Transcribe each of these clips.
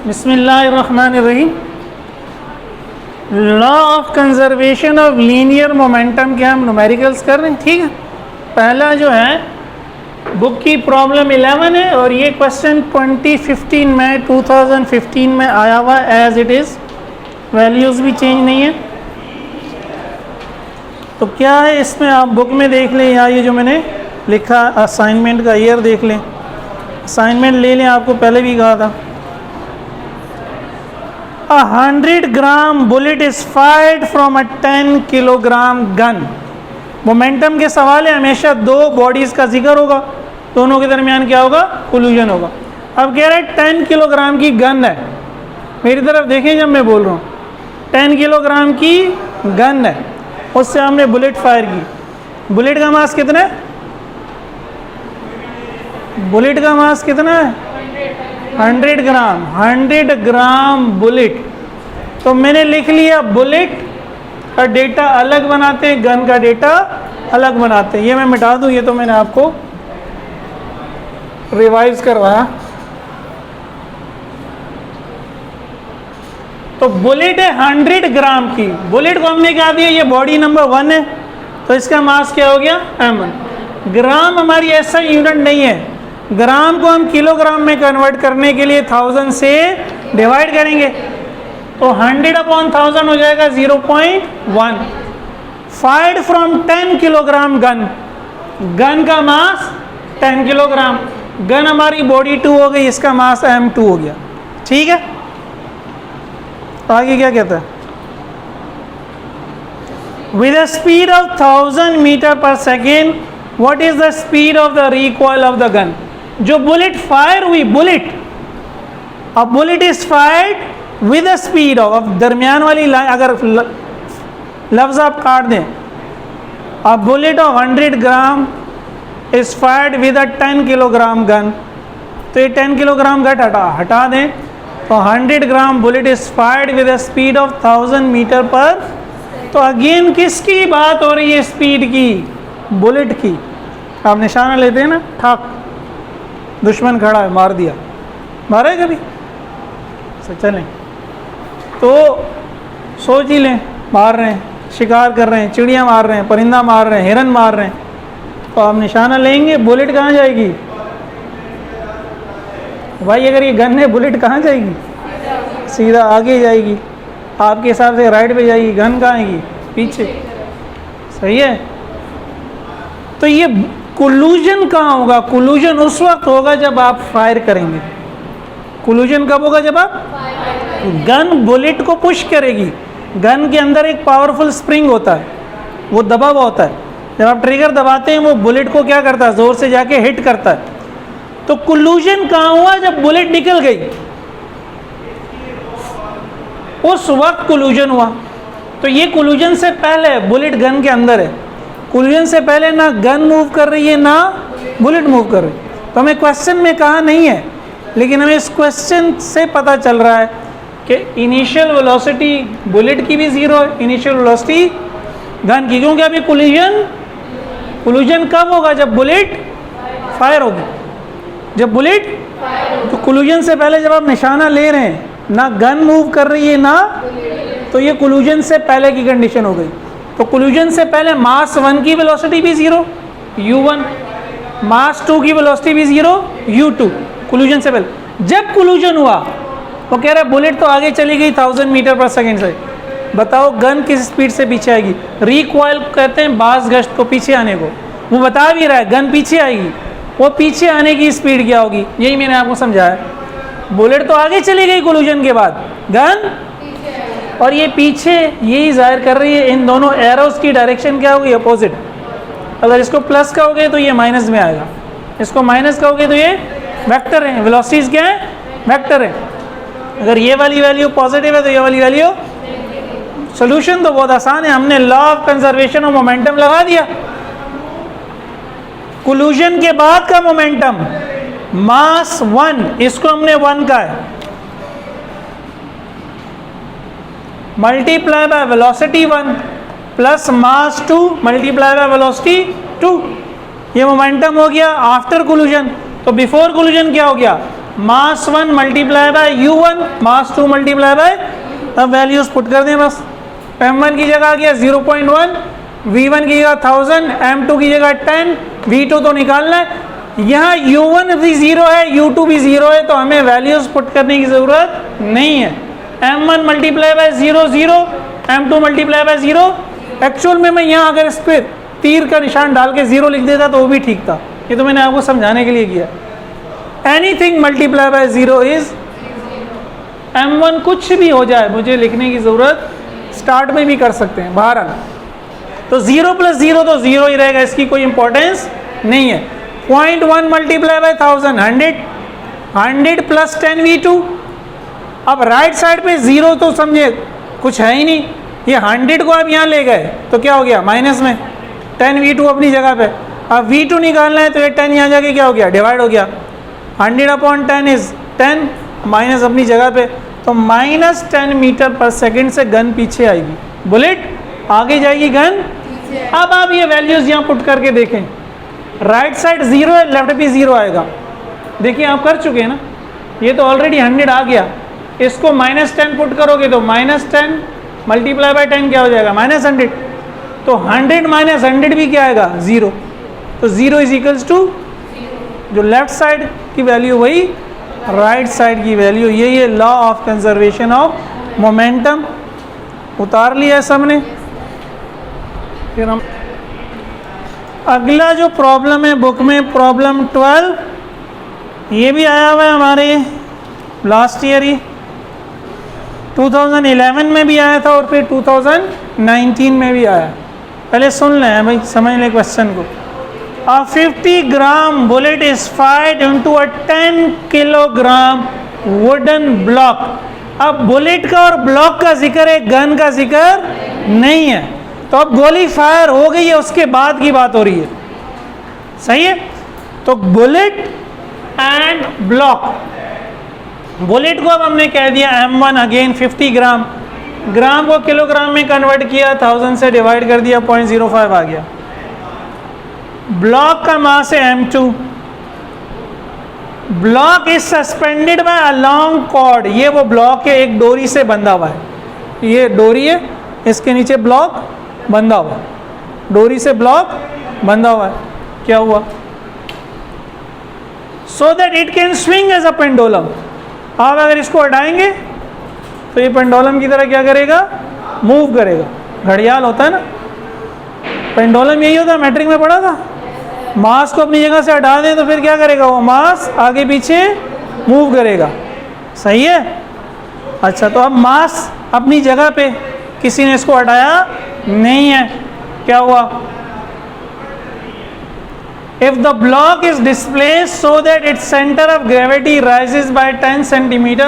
बिस्मिल्लाहिर्रहमानिर्रहीम। Law of conservation of linear momentum के हम न्यूमेरिकल्स कर रहे हैं। ठीक है, पहला जो है बुक की प्रॉब्लम 11 है और ये क्वेश्चन 2015 में आया हुआ एज इट इज़, वैल्यूज़ भी चेंज नहीं है। तो क्या है इसमें, आप बुक में देख लें या ये जो मैंने लिखा असाइनमेंट का ईयर देख लें, असाइनमेंट ले लें, आपको पहले भी कहा था। 100 gram bullet is fired from a 10 kilogram gun. Momentum के सवाल है, हमेशा दो बॉडीज़ का जिक्र होगा, दोनों के दरमियान क्या होगा, कोलिजन होगा। अब कह रहे हैं 10 किलोग्राम की गन है, मेरी तरफ देखें जब मैं बोल रहा हूँ, 10 किलोग्राम की गन है, उससे हमने बुलेट फायर की। बुलेट का मास कितना है? बुलेट का मास कितना है? 100 ग्राम। 100 ग्राम बुलेट। तो मैंने लिख लिया बुलेट का डेटा अलग बनाते हैं, गन का डेटा अलग बनाते हैं। ये मैं मिटा दूं, ये तो मैंने आपको रिवाइज करवाया। तो बुलेट है 100 ग्राम की, बुलेट को हमने क्या दिया, ये बॉडी नंबर 1 है, तो इसका मास क्या हो गया, m1। ग्राम हमारी ऐसा यूनिट नहीं है, ग्राम को हम किलोग्राम में कन्वर्ट करने के लिए 1000 से डिवाइड करेंगे, तो 100/1000 हो जाएगा 0.1। Fired from 10 kilogram gun, gun का मास 10 किलोग्राम, गन हमारी बॉडी 2 हो गई, इसका मास m2 हो गया। ठीक है, आगे क्या कहता है, with a speed of 1000 metre per second what is the speed of the recoil of the gun. जो बुलेट फायर हुई, बुलेट, अब bullet is fired with a speed of, अब दरमियान वाली लाइन अगर लफ्ज आप काट दें, अब bullet of 100 gram is fired with a 10 kilogram gun, तो ये 10 किलोग्राम गट हटा दें, तो 100 gram bullet is fired with a speed of 1000 metre per. तो अगेन किसकी बात हो रही है, स्पीड की, बुलेट की। आप निशाना लेते हैं ना, ठाक, दुश्मन खड़ा है, मार दिया, मारा है कभी? चलें तो सोच ही लें, मार रहे हैं, शिकार कर रहे हैं, चिड़िया मार रहे हैं, परिंदा मार रहे हैं, हिरन मार रहे हैं, तो आप निशाना लेंगे, बुलेट कहाँ जाएगी भाई? अगर ये गन है, बुलेट कहाँ जाएगी? सीधा आगे जाएगी, आपके हिसाब से राइट पे जाएगी, गन कहाँ आएगी? पीछे। सही है। तो ये कोलूजन कहाँ होगा? कोलूजन उस वक्त होगा जब आप फायर करेंगे। कोलूजन कब होगा? जब आप गन बुलेट को पुश करेगी। गन के अंदर एक पावरफुल स्प्रिंग होता है, वो दबा हुआ होता है, जब आप ट्रिगर दबाते हैं वो बुलेट को क्या करता है, जोर से जाके हिट करता है। तो कोलूजन कहाँ हुआ? जब बुलेट निकल गई, उस वक्त कोलूजन हुआ। तो ये कोलूजन से पहले बुलेट गन के अंदर है, कोलूजन से पहले ना गन मूव कर रही है ना बुलेट मूव कर रही है। तो हमें क्वेश्चन में कहा नहीं है, लेकिन हमें इस क्वेश्चन से पता चल रहा है कि इनिशियल वेलोसिटी बुलेट की भी 0 है, इनिशियल वेलोसिटी गन की, क्योंकि अभी कोलूजन कब होगा? जब बुलेट फायर होगी, जब बुलेट, तो कोलूजन से पहले जब आप निशाना ले रहे हैं, ना गन मूव कर रही है ना, तो ये कोलूजन से पहले की कंडीशन हो गई। तो कोलूजन से पहले मास 1 की वेलोसिटी भी 0 u1, मास 2 की वेलोसिटी भी 0 u2, कोलूजन से पहले। जब कोलूजन हुआ, वो कह रहा है बुलेट तो आगे चली गई 1000 मीटर पर सेकेंड से, बताओ गन किस स्पीड से पीछे आएगी? रिकॉइल कहते हैं बाज गश्त को, पीछे आने को। वो बता भी रहा है गन पीछे आएगी, वो पीछे आने की स्पीड क्या होगी? यही मैंने आपको समझाया। बुलेट तो आगे चली गई कोलूजन के बाद, गन और ये पीछे, यही जाहिर कर रही है इन दोनों एरोस की डायरेक्शन क्या होगी? अपोजिट। अगर इसको प्लस कहोगे तो ये माइनस में आएगा, इसको माइनस कहोगे तो ये वेक्टर है। वेलोसिटीज क्या है? वेक्टर है। अगर ये वाली वैल्यू पॉजिटिव है तो ये वाली वैल्यू। सोल्यूशन तो बहुत आसान है, हमने law of conservation of momentum लगा दिया। कोलूजन के बाद का मोमेंटम मास 1, इसको हमने 1 का है, multiply by velocity 1 plus mass 2 multiply by velocity 2, ये मोमेंटम हो गया आफ्टर कोलूजन। तो बिफोर कोलूजन क्या हो गया? मास 1 multiply by u1 mass 2 multiply by, अब वैल्यूज पुट कर दें बस। m1 की जगह आ गया 0.1, v1 की जगह 1000, m2 की जगह 10, v2 तो निकालना है। यहाँ u1 भी 0 है, u2 भी 0 है, तो हमें वैल्यूज पुट करने की ज़रूरत नहीं है। m1 multiply by 0 0, m2 multiply by 0। Actual में मैं यहाँ अगर इस पर तीर का निशान डाल के 0 लिख देता तो वो भी ठीक था, ये तो मैंने आपको समझाने के लिए किया। Anything multiply by 0 is m1, कुछ भी हो जाए मुझे लिखने की ज़रूरत, स्टार्ट में भी कर सकते हैं बाहर आना, तो 0 प्लस 0 तो 0 ही रहेगा, इसकी कोई इंपॉर्टेंस नहीं है। 0.1 मल्टीप्लाई बाय 1000 100, 100 प्लस 10 v2। अब राइट साइड पे 0 तो समझे कुछ है ही नहीं, ये 100 को आप यहाँ ले गए तो क्या हो गया माइनस में, 10 v2 अपनी जगह पे। अब v2 निकालना है तो ये 10 यहाँ जाके क्या हो गया, डिवाइड हो गया। 100/10 इज 10, माइनस अपनी जगह पे, तो -10 मीटर पर सेकंड से गन पीछे आएगी, बुलेट आगे जाएगी, गन। अब आप ये वैल्यूज यहाँ पुट करके देखें, राइट साइड 0 है, लेफ्ट भी 0 आएगा। देखिए आप कर चुके हैं ना, ये तो ऑलरेडी 100 आ गया, इसको -10 पुट करोगे तो -10 मल्टीप्लाई बाय 10 क्या हो जाएगा, -100। तो 100 माइनस 100 भी क्या आएगा, 0। तो 0 इज इक्वल्स टू जो लेफ्ट साइड की वैल्यू वही राइट साइड की वैल्यू। यही है law of conservation of momentum. उतार लिया है सबने। फिर हम अगला जो प्रॉब्लम है बुक में, प्रॉब्लम 12, ये भी आया हुआ है हमारे लास्ट ईयर ही, 2011 में भी आया था और फिर 2019 में भी आया। पहले सुन लें भाई, समझ लें क्वेश्चन को। A 50 gram bullet is fired into a 10 kilogram wooden block. अब बुलेट का और ब्लॉक का जिक्र है, गन का जिक्र नहीं है। तो अब गोली फायर हो गई है, उसके बाद की बात हो रही है, सही है। तो बुलेट एंड ब्लॉक, बुलेट को अब हमने कह दिया M1 अगेन 50 ग्राम, ग्राम को किलोग्राम में कन्वर्ट किया, 1000 से डिवाइड कर दिया, 0.05 आ गया। ब्लॉक का मास है M2, block is suspended by a long cord, ये वो ब्लॉक है एक डोरी से बंधा हुआ है, ये डोरी है, इसके नीचे ब्लॉक बंधा हुआ है, डोरी से ब्लॉक बंधा हुआ है। क्या हुआ, so that it can swing as a pendulum. आप अगर इसको हटाएंगे तो ये पेंडुलम की तरह क्या करेगा, मूव करेगा। घड़ियाल होता है ना, पेंडुलम यही होता है, मैट्रिक में पढ़ा था। मास को अपनी जगह से हटा दें तो फिर क्या करेगा, वो मास आगे पीछे मूव करेगा, सही है। अच्छा, तो अब मास अपनी जगह पे, किसी ने इसको हटाया नहीं है, क्या हुआ, if the block is displaced so that its center of gravity rises by 10 centimeter,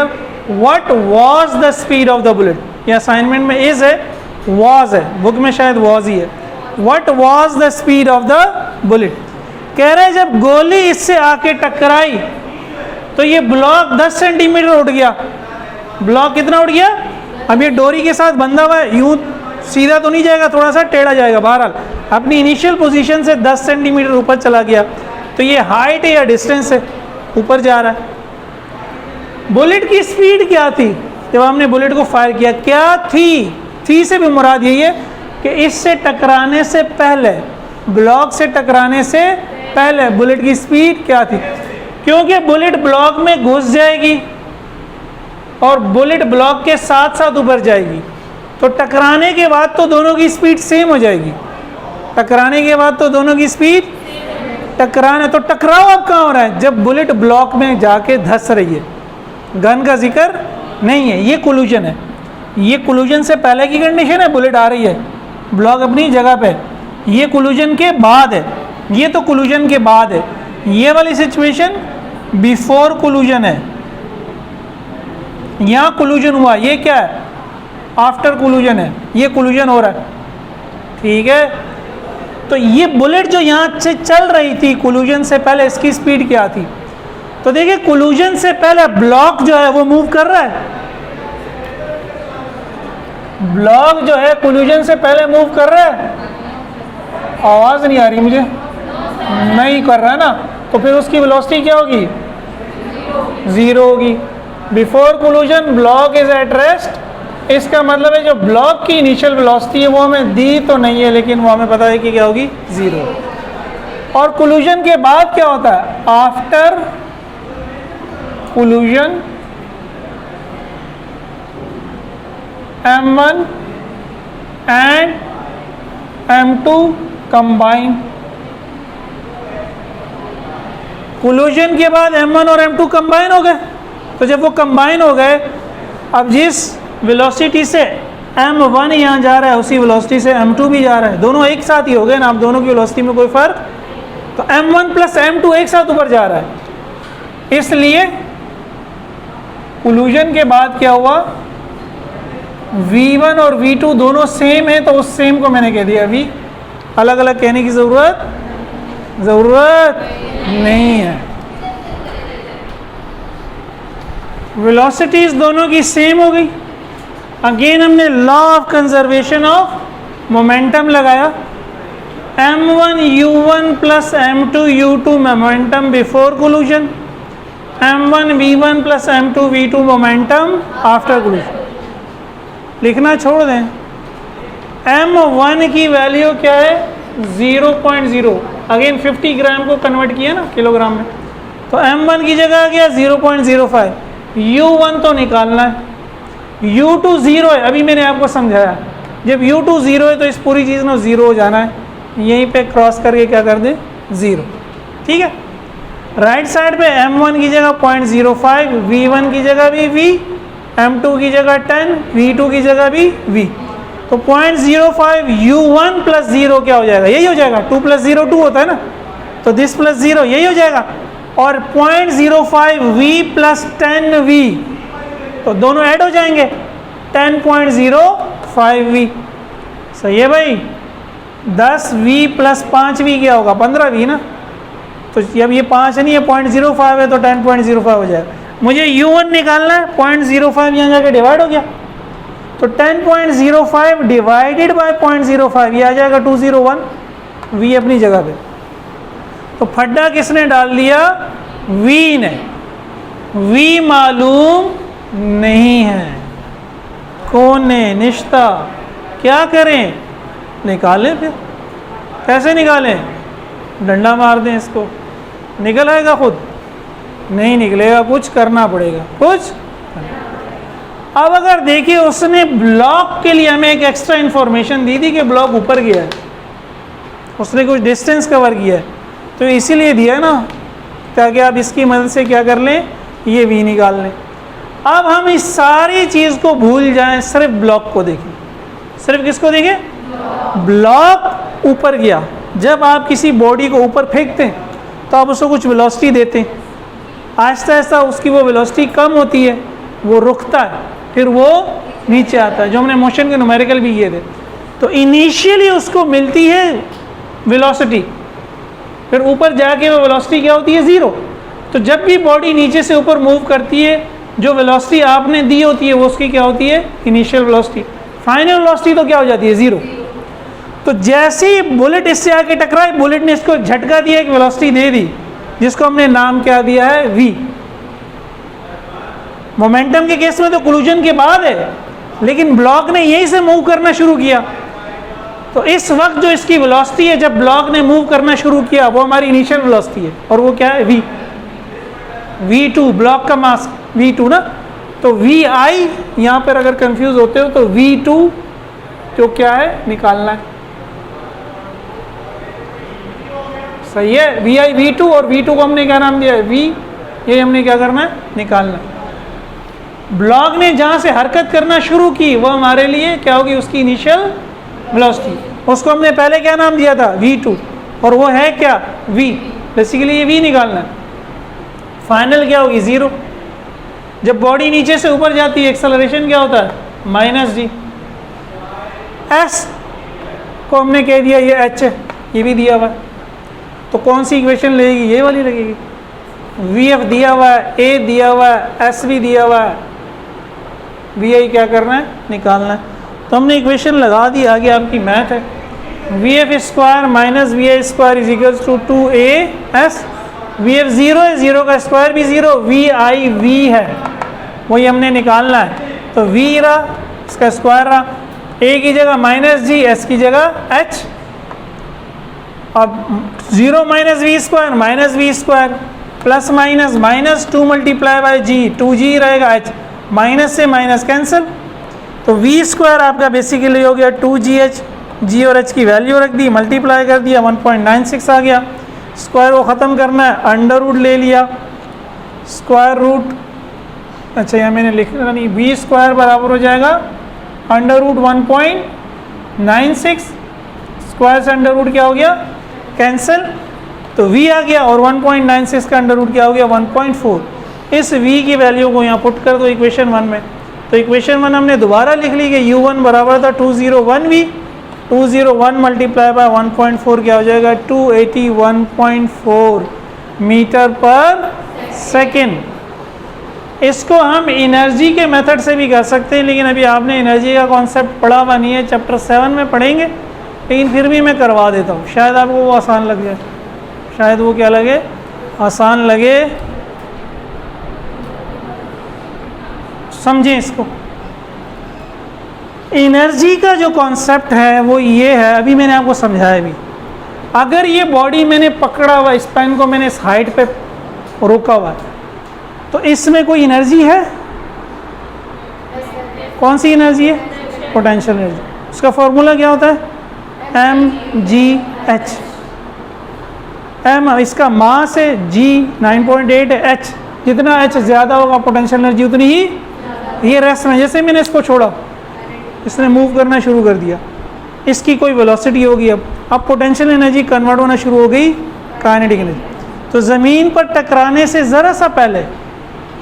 what was the speed of the bullet? ये असाइनमेंट में is है, was है, बुक में शायद was ही है। what was the speed of the bullet? कह रहे जब गोली इससे आके टकराई तो ये ब्लॉक 10 सेंटीमीटर उठ गया। ब्लॉक कितना उठ गया, अब ये डोरी के साथ बंधा हुआ है, यूं सीधा तो नहीं जाएगा, थोड़ा सा टेढ़ा जाएगा, बहरहाल अपनी इनिशियल पोजीशन से 10 सेंटीमीटर ऊपर चला गया। तो ये हाइट है या डिस्टेंस है, ऊपर जा रहा है। बुलेट की स्पीड क्या थी जब हमने बुलेट को फायर किया, क्या थी से भी मुराद यही है कि इससे टकराने से पहले, ब्लॉक से टकराने से पहले बुलेट की स्पीड क्या थी, क्योंकि बुलेट ब्लॉक में घुस जाएगी और बुलेट ब्लॉक के साथ साथ ऊपर जाएगी, तो टकराने के बाद तो दोनों की स्पीड सेम हो जाएगी। टकराने के बाद तो दोनों की स्पीड, टकराने तो टकराव अब कहाँ हो रहा है, जब बुलेट ब्लॉक में जाके धंस रही है, गन का जिक्र नहीं है। ये कोलिजन है, ये कोलिजन से पहले की कंडीशन है, बुलेट आ रही है, ब्लॉक अपनी जगह पे, ये कोलिजन के बाद है, ये तो कोलिजन के बाद है। ये वाली सिचुएशन बिफोर कोलिजन है, यहाँ कोलिजन हुआ, ये क्या है, आफ्टर कोलिजन है, ये कोलिजन हो रहा है, ठीक है। तो ये बुलेट जो यहाँ से चल रही थी कोलिजन से पहले, इसकी स्पीड क्या थी, तो देखिए कोलिजन से पहले ब्लॉक जो है वो मूव कर रहा है, ब्लॉक जो है कोलिजन से पहले मूव कर रहा है। आवाज़ नहीं आ रही मुझे, नहीं कर रहा है ना, तो फिर उसकी वेलोसिटी क्या होगी, 0 होगी। Before collision block is at rest, इसका मतलब है जो ब्लॉक की इनिशियल वेलोसिटी है वो हमें दी तो नहीं है, लेकिन वो हमें पता है कि क्या होगी, 0। और कोलिजन के बाद क्या होता है, after collision M1 and M2 combine. Collision के बाद M1 और M2 कंबाइन हो गए, तो जब वो कंबाइन हो गए, अब जिस वेलोसिटी से M1 यहाँ जा रहा है उसी वेलोसिटी से M2 भी जा रहा है, दोनों एक साथ ही हो गए ना, अब दोनों की वेलोसिटी में कोई फर्क, तो M1 प्लस M2 एक साथ ऊपर जा रहा है। इसलिए कोलिजन के बाद क्या हुआ, V1 और V2 दोनों सेम है, तो उस सेम को मैंने कह दिया V। अलग अलग कहने की ज़रूरत नहीं है। वेलोसिटीज दोनों की सेम हो गई। अगेन हमने law of conservation of momentum लगाया। M1 U1 plus M2 U2 momentum before collision, M1 V1 plus M2 V2 momentum after collision. लिखना छोड़ दें। M1 की वैल्यू क्या है, 0.0। अगेन 50 ग्राम को कन्वर्ट किया ना किलोग्राम में, तो M1 की जगह आ गया 0.05। U1 तो निकालना है, U2 0 है, अभी मैंने आपको समझाया, जब U2 0 है तो इस पूरी चीज़ में 0 हो जाना है, यहीं पे क्रॉस करके क्या कर दें, 0। ठीक है। राइट साइड पे M1 की जगह 0.05, V1 की जगह भी V, M2 की जगह 10, V2 की जगह भी V, तो 0.05 U1 प्लस 0 क्या हो जाएगा, यही हो जाएगा, 2 प्लस 0 2 होता है ना, तो दिस प्लस 0 यही हो जाएगा। और 0.05 V प्लस 10 V, तो दोनों ऐड हो जाएंगे, 10.05 V। सही है भाई। 10 V प्लस 5 V क्या होगा, 15 V ना, तो जब ये 5 नहीं है 0.05 है तो 10.05 हो जाएगा। मुझे U1 निकालना है, 0.05 यहाँ जाके डिवाइड हो गया, तो 10.05 डिवाइडेड बाय 0.05 ये आ जाएगा 201, V अपनी जगह पे। तो फड्डा किसने डाल दिया, V ने। V मालूम नहीं है, कौन ने, निश्ता। क्या करें, निकालें। फिर कैसे निकालें, डंडा मार दें इसको, निकल आएगा खुद, नहीं निकलेगा, कुछ करना पड़ेगा, कुछ। अब अगर देखिए उसने ब्लॉक के लिए हमें एक एक्स्ट्रा इंफॉर्मेशन दी थी कि ब्लॉक ऊपर गया है, उसने कुछ डिस्टेंस कवर किया है, तो इसीलिए दिया ना, ताकि आप इसकी मदद से क्या कर लें, ये V निकाल लें। अब हम इस सारी चीज़ को भूल जाएं, सिर्फ ब्लॉक को देखें। सिर्फ किसको देखें, ब्लॉक ऊपर गया। जब आप किसी बॉडी को ऊपर फेंकते हैं तो आप उसको कुछ वेलोसिटी देते हैं, आहिस्ता आहिस्ता उसकी वो वेलोसिटी कम होती है, वो रुकता है, फिर वो नीचे आता है, जो हमने मोशन के न्यूमेरिकल भी किए थे। तो इनिशियली उसको मिलती है वेलोसिटी, फिर ऊपर जाके वो वेलोसिटी क्या होती है, 0। तो जब भी बॉडी नीचे से ऊपर मूव करती है, जो वेलोसिटी आपने दी होती है वो उसकी क्या होती है, इनिशियल वेलोसिटी। फाइनल वेलोसिटी तो क्या हो जाती है, 0। तो जैसे ही बुलेट इससे आके टकराई, बुलेट ने इसको झटका दिया, एक वेलोसिटी दे दी, जिसको हमने नाम क्या दिया है, V। मोमेंटम के केस में तो कोलिजन के बाद है, लेकिन ब्लॉक ने यहीं से मूव करना शुरू किया, तो इस वक्त जो इसकी वेलोसिटी है, जब ब्लॉक ने मूव करना शुरू किया, वो हमारी इनिशियल वेलोसिटी है, और वो क्या है, V। V2 ब्लॉक का मास V2 ना, तो VI यहाँ पर अगर कंफ्यूज होते हो तो V2 जो क्या है, निकालना है। सही है, VI V2, और V2 को हमने क्या नाम दिया है, V। ये हमने क्या करना है, निकालना है। ब्लॉक ने जहाँ से हरकत करना शुरू की वो हमारे लिए क्या होगी, उसकी इनिशियल वेलोसिटी, उसको हमने पहले क्या नाम दिया था, V2, और वो है क्या, V। बेसिकली ये V निकालना है। फाइनल क्या होगी, 0। जब बॉडी नीचे से ऊपर जाती है, एक्सेलरेशन क्या होता है, -g। S को हमने कह दिया ये H है, ये भी दिया हुआ है, तो कौन सी इक्वेशन लगेगी, ये वाली लगेगी। VF दिया हुआ है, A दिया हुआ है, S भी दिया हुआ है, VI क्या करना है, निकालना है। तो हमने इक्वेशन लगा दी, आगे आपकी मैथ है। VF square minus VI square is equals to 2AS। V F zero है, ज़ीरो का स्क्वायर भी ज़ीरो, वी आई वी है, वही हमने निकालना है। तो वी रहा, इसका स्क्वायर रहा, ए की जगह माइनस जी, एस की जगह एच। अब zero minus V square minus V square plus minus minus 2 multiply by G, 2g रहेगा, एच माइनस से माइनस कैंसिल, तो वी स्क्वायर आपका बेसिकली हो गया 2gh, जी और एच की वैल्यू रख दी, मल्टीप्लाई कर दिया, 1.96 आ गया। स्क्वायर को ख़त्म करना है, अंडर रूट ले लिया, स्क्वायर रूट, अच्छा यहाँ मैंने लिखना नहीं, वी स्क्वायर बराबर हो जाएगा अंडर रूट 1.96, स्क्वायर से अंडर रूट क्या हो गया कैंसिल, तो v आ गया, और 1.96 का अंडर रूट क्या हो गया 1.4। इस v की वैल्यू को यहाँ पुट कर दो इक्वेशन 1 में, तो इक्वेशन 1 हमने दोबारा लिख ली कि u1 बराबर था 201v, 201 मल्टीप्लाई बाय 1.4 क्या हो जाएगा 281.4 मीटर पर सेकेंड। इसको हम एनर्जी के मेथड से भी कर सकते हैं, लेकिन अभी आपने एनर्जी का कॉन्सेप्ट पढ़ा हुआ नहीं है, चैप्टर 7 में पढ़ेंगे, लेकिन फिर भी मैं करवा देता हूँ, शायद आपको वो आसान लग जाए, शायद वो क्या लगे आसान लगे, समझें इसको। एनर्जी का जो कॉन्सेप्ट है वो ये है, अभी मैंने आपको समझाया भी, अगर ये बॉडी मैंने पकड़ा हुआ, इस पेन को मैंने इस हाइट पे रोका हुआ है, तो इसमें कोई एनर्जी है, कौन सी एनर्जी है, पोटेंशियल एनर्जी। उसका फॉर्मूला क्या होता है mgh, m इसका मास है, g 9.8 है, h जितना h ज़्यादा होगा पोटेंशियल एनर्जी उतनी ही, ये रेस्ट में, जैसे मैंने इसको छोड़ा इसने मूव करना शुरू कर दिया, इसकी कोई वेलोसिटी होगी, अब पोटेंशियल एनर्जी कन्वर्ट होना शुरू हो गई काइनेटिक एनर्जी। तो ज़मीन पर टकराने से ज़रा सा पहले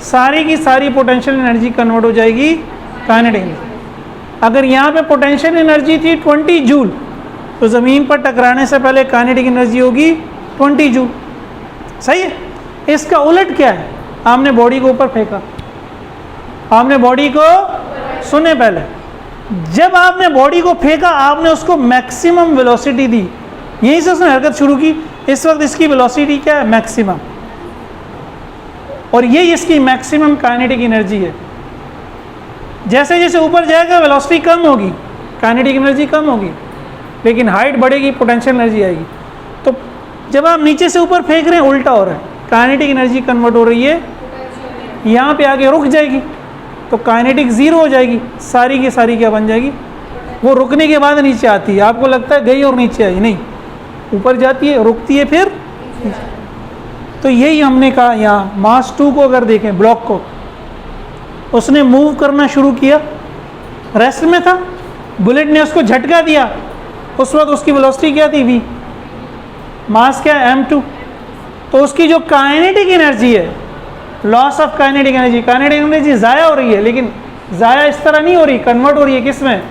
सारी की सारी पोटेंशियल एनर्जी कन्वर्ट हो जाएगी काइनेटिक एनर्जी। अगर यहाँ पे पोटेंशियल एनर्जी थी 20 जूल, तो ज़मीन पर टकराने से पहले काइनेटिक एनर्जी होगी 20 जूल, सही है। इसका उलट क्या है, आपने बॉडी को ऊपर फेंका, आपने बॉडी को, सुने पहले, जब आपने बॉडी को फेंका आपने उसको मैक्सिमम वेलोसिटी दी, यहीं से उसने हरकत शुरू की, इस वक्त इसकी वेलोसिटी क्या है मैक्सिमम, और यही इसकी मैक्सिमम काइनेटिक एनर्जी है। जैसे जैसे ऊपर जाएगा वेलोसिटी कम होगी, काइनेटिक एनर्जी कम होगी, लेकिन हाइट बढ़ेगी पोटेंशियल एनर्जी आएगी। तो जब आप नीचे से ऊपर फेंक रहे हैं उल्टा हो रहा है, काइनेटिक एनर्जी कन्वर्ट हो रही है, यहाँ पे आके रुक जाएगी, तो काइनेटिक ज़ीरो हो जाएगी, सारी की सारी क्या बन जाएगी, वो रुकने के बाद नीचे आती है, आपको लगता है गई और नीचे आई, नहीं, ऊपर जाती है, रुकती है, फिर। तो यही हमने कहा, यहाँ मास 2 को अगर देखें, ब्लॉक को, उसने मूव करना शुरू किया, रेस्ट में था, बुलेट ने उसको झटका दिया, उस वक्त उसकी वेलोसिटी क्या थी v, मास क्या है m2, तो उसकी जो काइनेटिक एनर्जी है, loss of kinetic energy, kinetic energy ज़ाया हो रही है, लेकिन ज़ाया इस तरह नहीं हो रही, कन्वर्ट हो रही है किस में,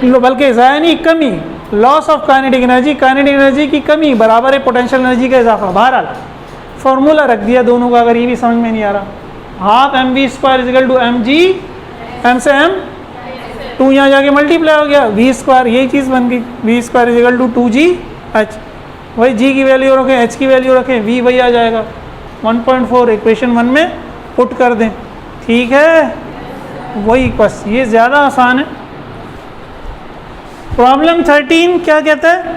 बल्कि ज़ाया नहीं, कमी, loss of kinetic energy, kinetic energy की कमी बराबर है पोटेंशियल एनर्जी का इजाफा। बहरहाल फॉर्मूला रख दिया दोनों का, अगर ये भी समझ में नहीं आ रहा, half M V square equal to M G, M से एम 2 यहाँ जाके मल्टीप्लाई हो गया, वी स्क्वायर, यही चीज़ बन गई, we square equal to 2gh, वही g की वैल्यू रखें, h की वैल्यू रखें, v वही आ जाएगा 1.4, इक्वेशन 1 में पुट कर दें, ठीक है, वही बस, ये ज़्यादा आसान है। प्रॉब्लम 13 क्या कहता है,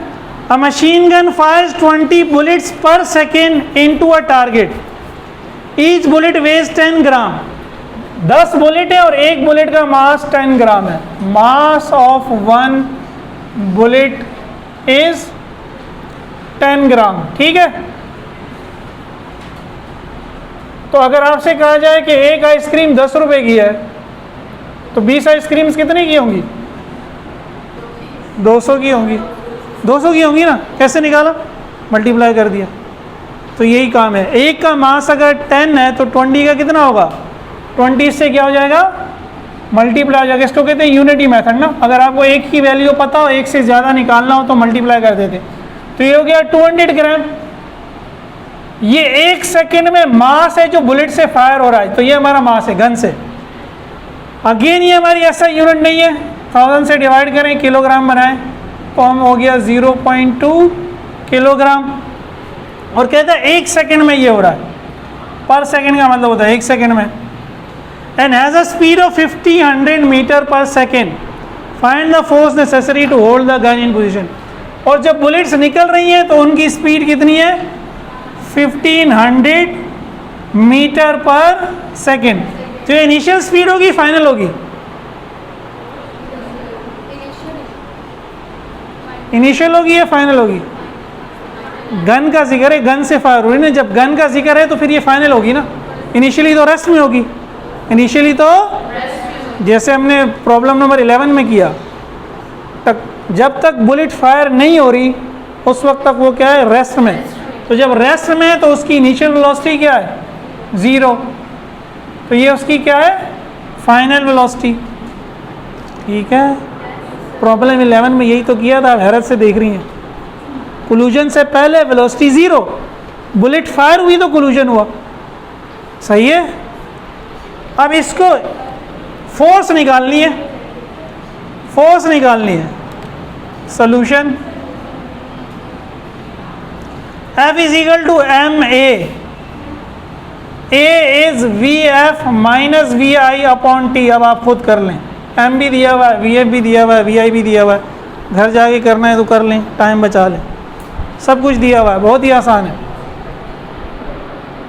a machine gun fires 20 bullets per second into a target, each bullet weighs 10 gram, 10 bullet है और एक बुलेट का मास 10 ग्राम है, mass of 1 bullet is 10 gram, ठीक है। तो अगर आपसे कहा जाए कि एक आइसक्रीम 10 रुपए की है, तो 20 आइसक्रीम्स कितने की होंगी, 200 की होंगी, 200 की होंगी ना, कैसे निकाला, मल्टीप्लाई कर दिया। तो यही काम है, एक का मास अगर 10 है तो 20 का कितना होगा, 20 से क्या हो जाएगा, मल्टीप्लाई हो जाएगा। इसको कहते हैं यूनिटी मेथड ना, अगर आपको एक की वैल्यू पता हो, एक से ज़्यादा निकालना हो तो मल्टीप्लाई कर देते। तो ये हो गया 200 ग्राम, ये 1 सेकेंड में मास है जो बुलेट से फायर हो रहा है, तो ये हमारा मास है गन से। अगेन ये हमारी ऐसा यूनिट नहीं है, 1000 से डिवाइड करें, किलोग्राम बनाएं, तो हम हो गया 0.2 किलोग्राम, और कहता है 1 सेकेंड में ये हो रहा है, पर सेकेंड का मतलब होता है 1 सेकेंड में, and has a speed of 50 metre per second, find the force necessary to hold the gun in position. और जब बुलेट्स निकल रही हैं तो उनकी स्पीड कितनी है, 1500 मीटर पर सेकेंड। तो ये इनिशियल स्पीड होगी, फाइनल होगी, इनिशियल होगी या फाइनल होगी? गन का जिक्र है, गन से फायर हो रही है ना, जब गन का जिक्र है तो फिर ये फाइनल होगी ना। इनिशियली तो रेस्ट में होगी, इनिशियली तो जैसे हमने प्रॉब्लम नंबर 11 में किया, तक जब तक बुलेट फायर नहीं हो रही उस वक्त तक वो क्या है, रेस्ट में। तो जब रेस्ट में है तो उसकी इनिशियल वेलोसिटी क्या है, 0, तो ये उसकी क्या है, फाइनल वेलोसिटी। ठीक है, प्रॉब्लम 11 में यही तो किया था, हैरत से देख रही हैं। कोलिजन से पहले वेलोसिटी 0, बुलेट फायर हुई तो कोलिजन हुआ, सही है। अब इसको फोर्स निकालनी है, फोर्स निकालनी है। Solution F is equal to M A is V F minus V I upon T. अब आप खुद कर लें, एम भी दिया हुआ है, वी एफ भी दिया हुआ है, वी आई भी दिया हुआ है, घर जाके करना है तो कर लें, टाइम बचा लें, सब कुछ दिया हुआ है, बहुत ही आसान है।